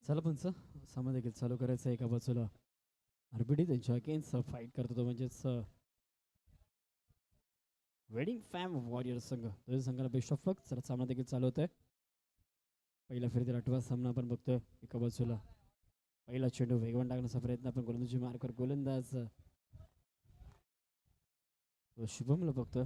चला पंच सामना देखील चालू करायचं. एका बाजूला आरबीडी त्यांच्या अगेन्स्ट फाईट करतो तो म्हणजेच वेडिंग फॅम वॉरियर संघ. दोन्ही संघाला बेस्ट ऑफ लक. चला सामना देखील चालू होत आहे. पहिला फेरीतील 8वा सामना आपण बघतोय. एका बाजूला पहिला चेंडू वेगवान टाकण्याचा प्रयत्न आपण गोलंदाजी मार्कवर गोलंदाज शुभमला बघतोय.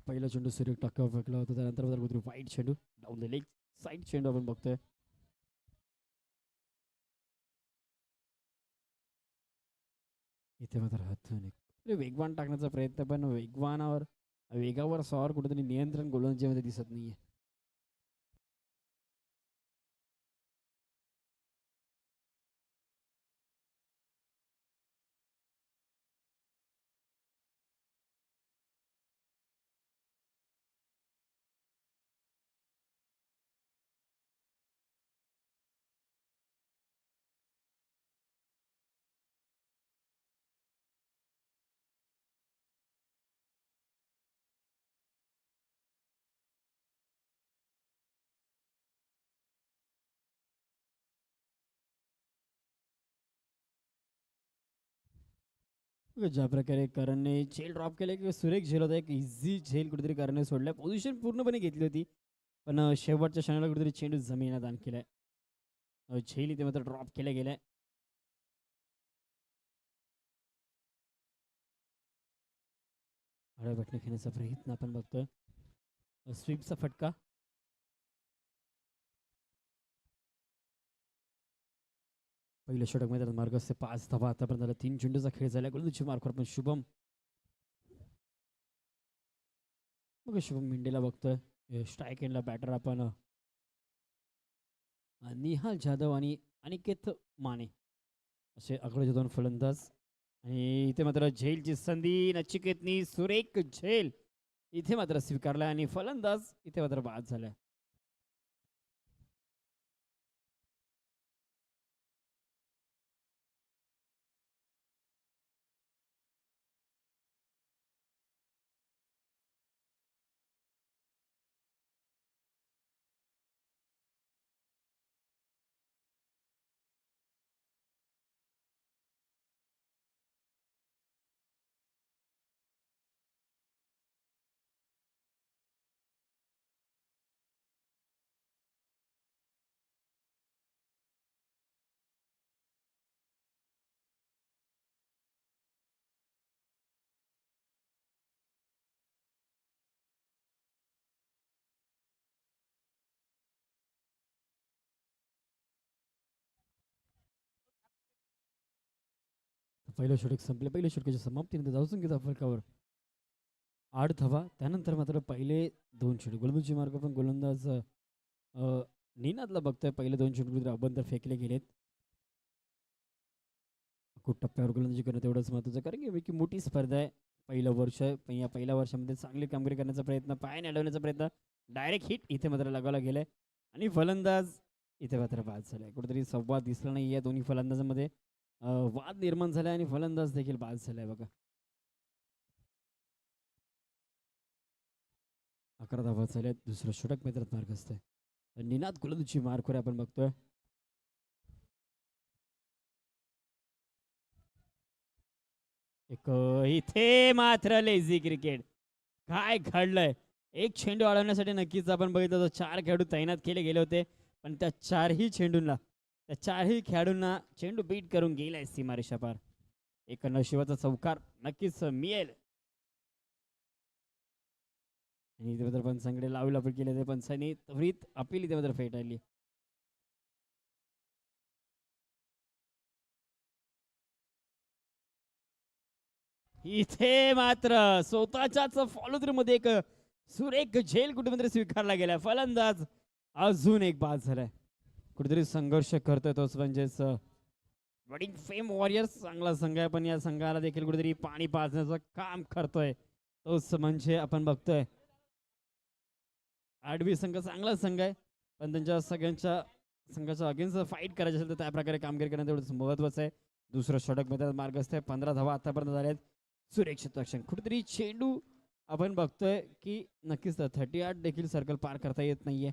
पहिला चेंडू सूर्य टाकावर फेकला होता. त्यानंतर वाईट चेंडू डाऊन द लेग साईड चेंडू आपण बघतोय. इथे मात्र हातून वेगवान टाकण्याचा प्रयत्न पण वेगावर सॉर कुठेतरी नियंत्रण गोलंदाजीमध्ये दिसत नाहीये. ज्या प्रकारे करणने झेल ड्रॉप केले किंवा सुरेख झेल होता. एक इझी झेल कुठेतरी करणने सोडलाय. पोझिशन पूर्णपणे घेतली होती पण शेवटच्या क्षणाला कुठेतरी चेंडू जमिनीला दान केलाय. झेल इथे मात्र ड्रॉप केल्या गेलाय. आडव्या बटणे खेळण्याचा प्रयत्न आपण बघतोय. स्वीपचा फटका. पहिल्या षटक मध्ये मार्ग असते 5 धावा आतापर्यंत झाला. 3 चेंडूचा खेळ झाला. गोलंदाजी मार्कवर पण शुभम मग शुभम मेंढेला बघतोय. स्ट्राईक एंडला बॅटर आपण निहाल जाधव आणि अनिकेत माने असे आकडे 2 फलंदाज. आणि इथे मात्र झेलची संधी. नचिकेतनी सुरेख झेल इथे मात्र स्वीकारला आणि फलंदाज इथे मात्र बाद झालाय. पहिलं षटक संपले. पहिल्या षटकाच्या समाप्तीनंतर जाऊन घेता फरकावर 8 धावा. त्यानंतर मात्र पहिले 2 चेंडू गोलंदाजी मार्ग पण गोलंदाज निनादला बघतोय. पहिले 2 चेंडू अभ्यंतर फेकले गेलेत. खूप टप्प्यावर गोलंदाजी करणं तेवढंच महत्त्वाचं, कारण की मोठी स्पर्धा आहे. पहिलं वर्ष या पहिल्या वर्षामध्ये चांगली कामगिरी करण्याचा प्रयत्न, पायाने अडवण्याचा प्रयत्न, डायरेक्ट हिट इथे मात्र लगावला गेलाय आणि फलंदाज इथे मात्र बाद झालाय. कुठेतरी संवाद दिसला नाही या दोन्ही फलंदाजांमध्ये. वाद निर्माण झालाय आणि फलंदाज देखील बाद झालाय बघा. 11 धावा झाल्यात. दुसरं षटक मित्रात मार्ग असतंय. निनाद गोलंदाजी मार्कवर आपण बघतोय. एक इथे मात्र लेझी क्रिकेट. काय घडलंय? एक चेंडू अडवण्यासाठी नक्कीच आपण बघितलं तर 4 खेळाडू तैनात केले गेले होते, पण त्या चारही खेळाडूंना चेंडू बीट करून गेलाय सीमारेषा पार. एक नशिबाचा चौकार नक्कीच मिळेल. आणि इथे मात्र पंचांकडे लावला पण केले ते पंचांनी त्वरित अपील इथे मात्र फेटाळली. इथे मात्र स्वतःच्याच फॉलो थ्रू मध्ये एक सुरेख झेल कुठेतरी स्वीकारला गेला. फलंदाज अजून एक बाद झालाय. कुठेतरी संघर्ष करतोय तोच म्हणजेच वेडिंग फेम वॉरियर्स चांगला संघ आहे, पण या संघाला देखील कुठेतरी पाणी पाजण्याचं काम करतोय तोच म्हणजे आपण बघतोय आडवी संघ. चांगला संघ आहे, पण त्यांच्या सगळ्यांच्या संघाच्या अगेन्स्ट फाईट करायची असेल तर त्या प्रकारे कामगिरी करणं तेवढंच महत्वाचं आहे. दुसरं षटक मध्ये मार्ग असते. 15 धावा आतापर्यंत झाल्यात. सुरेख शतरक्षण कुठेतरी चेंडू आपण बघतोय की नक्कीच 38 देखील सर्कल पार करता येत नाहीये.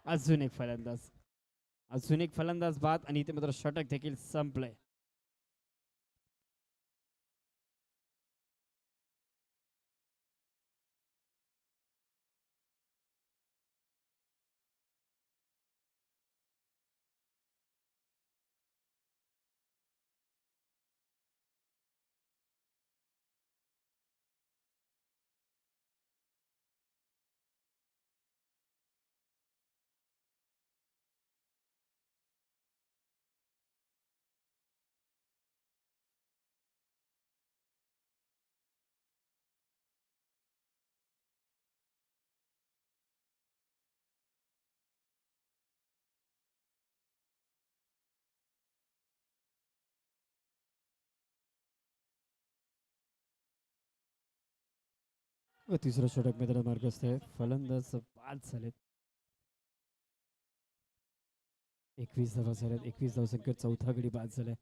अजून एक फलंदाज, अजून एक फलंदाज बाद आणि इथे मात्र षटक देखील संपलंय. तिसरं षटक मित्र मार्गस्थ आहे. फलंदाज बाद झालेत. 21 धावा झाल्यात. 21 धावसंख्येत चौथा गडी बाद झालाय.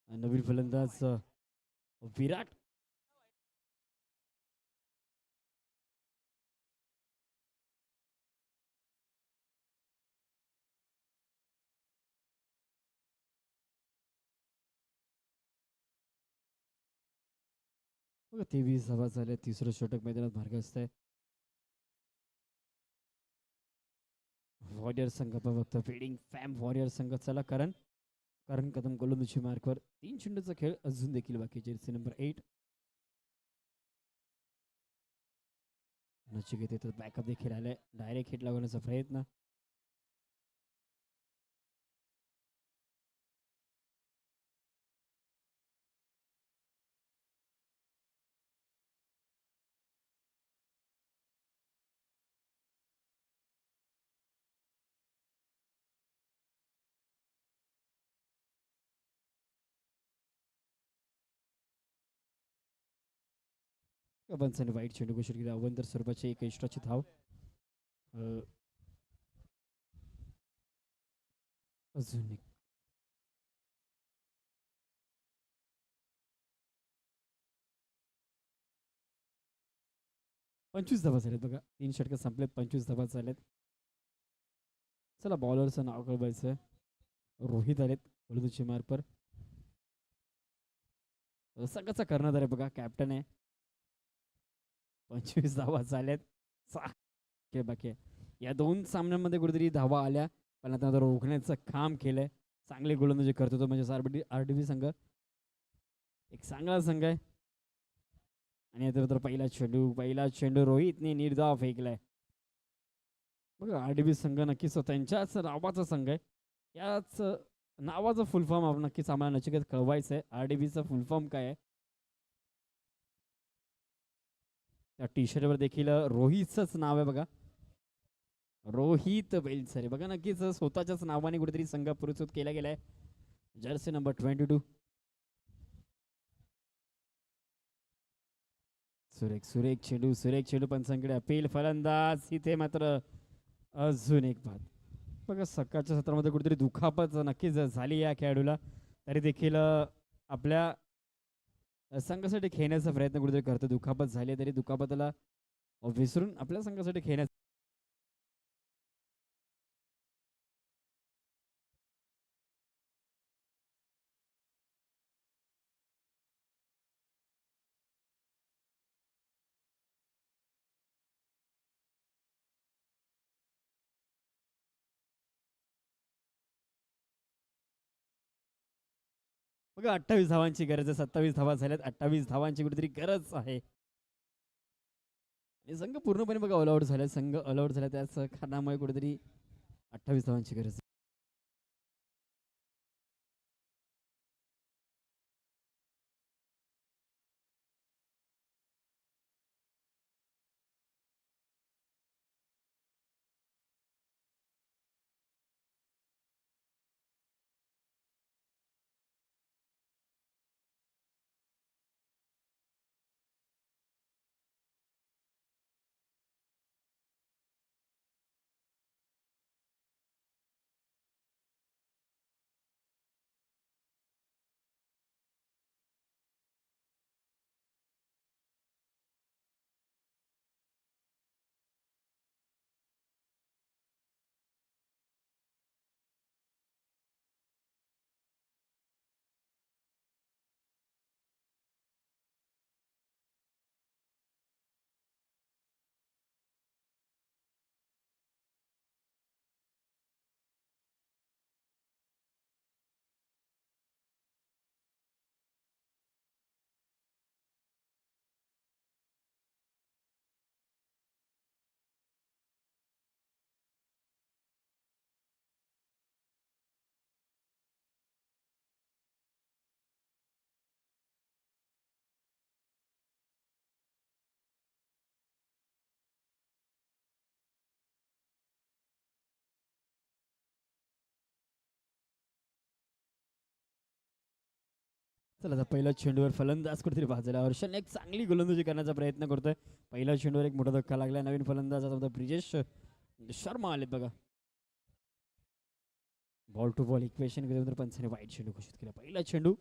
नवीन फलंदाज विराट. बघा 23 धावा झाल्या. तिसरं षटक मैदानात मार्गस्थ आहे. वॉरियर संघ बघतो फिल्डिंग फॅम वॉरियर संघ. चला करण कदम गोलंदाजी मार्कवर 3 चेंडूचा खेळ अजून देखील बाकी. जर्सी नंबर 8 नचिकेत येतात. बॅकअप देखील आलाय. डायरेक्ट हिट लागवण्याचा प्रयत्न. पंचाने वाईट चेंडू घोषित केला. अवंतर स्वरूपाची एक एक्स्ट्राची धाव. अजून एक 25 धावा झालेत बघा. 3 षटकं संपलेत. 25 धावा झालेत. चला बॉलरचं नाव कळवायचं. रोहित आलेत गोलंदाजी मार्कवर. संघाचा कर्णधार आहे बघा. कॅप्टन आहे. 25 धावा झाल्यात. 6 बाकी आहे. या 2 सामन्यांमध्ये कुठेतरी धावा आल्या पण आता रोखण्याचं काम केलंय. चांगले गोलंदाजी करतो तो म्हणजे आरडीबी संघ. एक चांगला संघ आहे. आणि आता पहिला चेंडू रोहितने निर्धाव फेकलाय. बघा आरडीबी संघ नक्कीच त्यांच्याच नावाचा संघ आहे. याच नावाचं फुल फॉर्म आपण नक्कीच आम्हाला नचिकेत कळवायचं आहे. आरडीबीचा फुल फॉर्म काय आहे. त्या टी शर्टवर देखील रोहितच नाव आहे बघा. रोहित बेलसरे बघा. नक्कीच स्वतःच्याच नावाने कुठेतरी संघ पुरस्कृत केला गेलाय. Jersey number 22. सुरेख चेंडू पंचांकडे अपील. फलंदाज इथे मात्र अजून एक बाद. बघा सकाळच्या सत्रामध्ये कुठेतरी दुखापत नक्कीच झाली या खेळाडूला. तरी देखील आपल्या संघासाठी खेळण्याचा प्रयत्न कुठेतरी करतो. दुखापत झाली तरी दुखापतीला विसरून आपल्या संघासाठी खेळण्याचा बघा 28 धावांची गरज आहे. 27 धावा झाल्यात. 28 धावांची कुठेतरी गरज आहे. आणि संघ पूर्णपणे बघा ऑल आउट झाला. संघ ऑल आउट झाला त्याच कारणामुळे कुठेतरी 28 धावांची गरज. चला आता पहिल्या चेंडूवर फलंदाज कुठेतरी भाजला. हर्षल एक चांगली गोलंदाजी करण्याचा प्रयत्न करतोय. पहिल्या चेंडूवर एक मोठा धक्का लागला. नवीन फलंदाज आता ब्रिजेश शर्मा आलेत बघा. बॉल टू बॉल इक्वेशन केल्यानंतर पंचाने वाईट चेंडू घोषित केला. पहिला चेंडू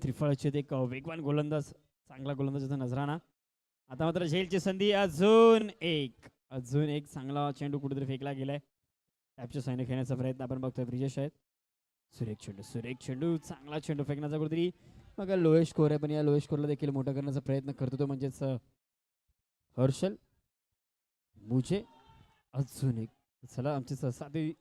त्रिफळाचे एक वेगवान गोलंदाज, चांगला गोलंदाजाचा नजराणा. आता मात्र झेलची संधी. अजून एक चांगला चेंडू कुठेतरी फेकला गेलाय. टॅपच्या साईने खेळण्याचा प्रयत्न आपण बघतोय. ब्रिजेश आहेत. सुरेख चेंडू चांगला चेंडू फेकण्याचा कुठेतरी मग लोएस्ट स्कोर आहे, पण या लोएस्ट स्कोरला देखील मोठा करण्याचा प्रयत्न करतो तो म्हणजेच हर्षल मुझे. अजून एक. चला आमचे साधी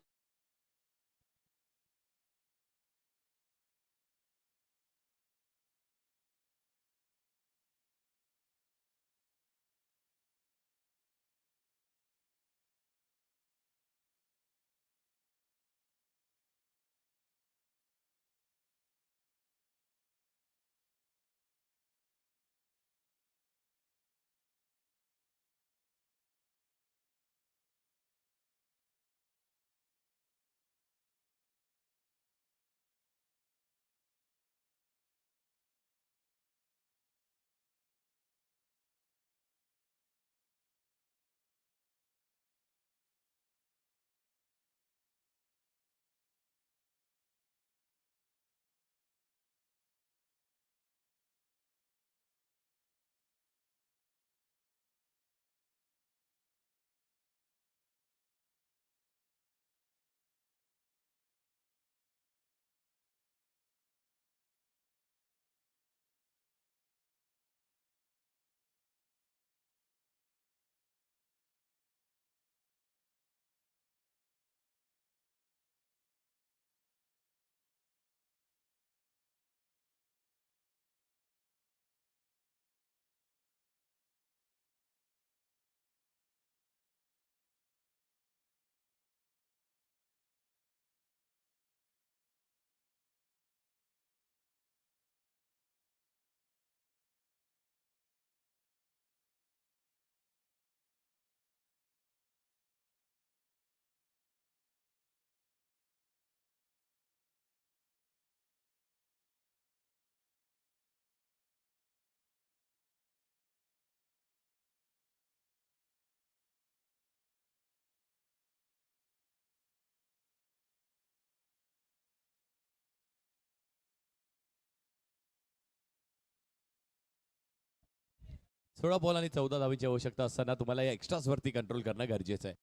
सोळा बॉल आणि 14 धावीची आवश्यकता असताना तुम्हाला या एक्स्ट्रास वरती कंट्रोल करणं गरजेचं आहे.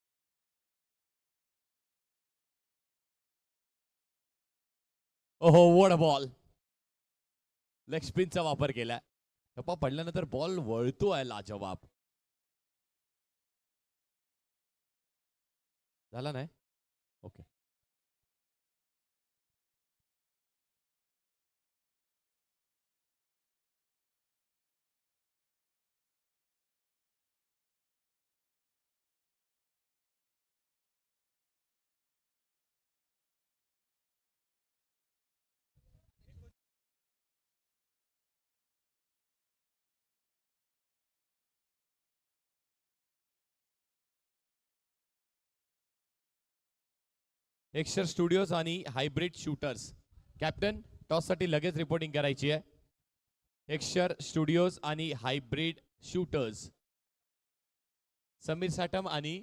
ओहो वड बॉल. लेग स्पिनचा वापर केला. टप्पा पडल्यानंतर बॉल वळतोय लाजवाब. झाला नाही. ओके. एक्स्टर स्टुडिओज आणि हायब्रिड शूटर्स. कॅप्टन टॉस साठी लगेच रिपोर्टिंग करायची आहे. एक्स्टर स्टुडिओज आणि हायब्रिड शूटर्स. समीर साटम आणि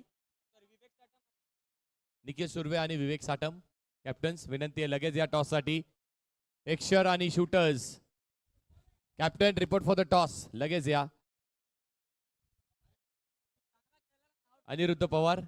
निकेश सुर्वे आणि विवेक साटम. कॅप्टन्स विनंती आहे लगेच या टॉस साठी. एक्स्टर आणि shooters. Captain report for the toss. लगेच या. अनिरुद्ध पवार.